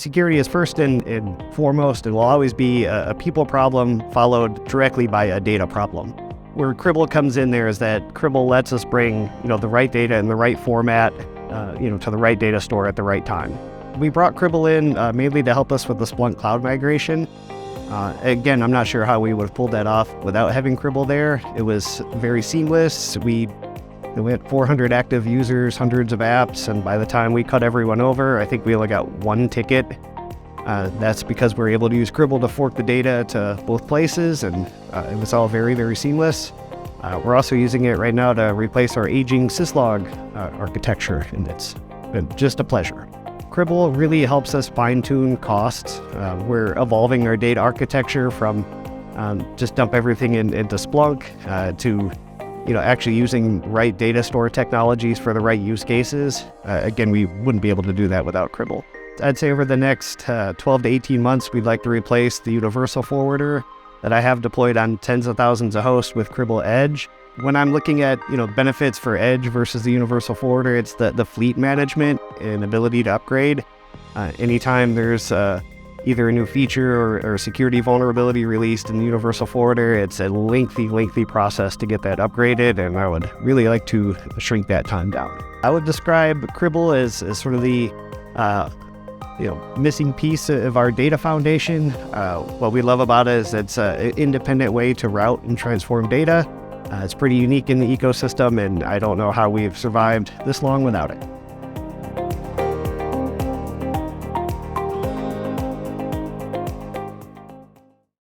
Security is first and foremost and will always be a people problem followed directly by a data problem. Where Cribl comes in there is that Cribl lets us bring, the right data in the right format, to the right data store at the right time. We brought Cribl in mainly to help us with the Splunk Cloud migration. Again, I'm not sure how we would have pulled that off without having Cribl there. It was very seamless. We had 400 active users, hundreds of apps, and by the time we cut everyone over, I think we only got one ticket. That's because we're able to use Cribl to fork the data to both places, and it was all very, very seamless. We're also using it right now to replace our aging syslog architecture, and it's been just a pleasure. Cribl really helps us fine-tune costs. We're evolving our data architecture from just dump everything into Splunk to actually using right data store technologies for the right use cases. Again, we wouldn't be able to do that without Cribl. I'd say over the next 12 to 18 months, we'd like to replace the universal forwarder that I have deployed on tens of thousands of hosts with Cribl Edge. When I'm looking at benefits for Edge versus the universal forwarder, it's the fleet management and ability to upgrade. Anytime there's either a new feature or security vulnerability released in the universal forwarder, it's a lengthy process to get that upgraded, and I would really like to shrink that time down. I would describe Cribl as sort of the missing piece of our data foundation. What we love about it is it's an independent way to route and transform data. It's pretty unique in the ecosystem, and I don't know how we've survived this long without it.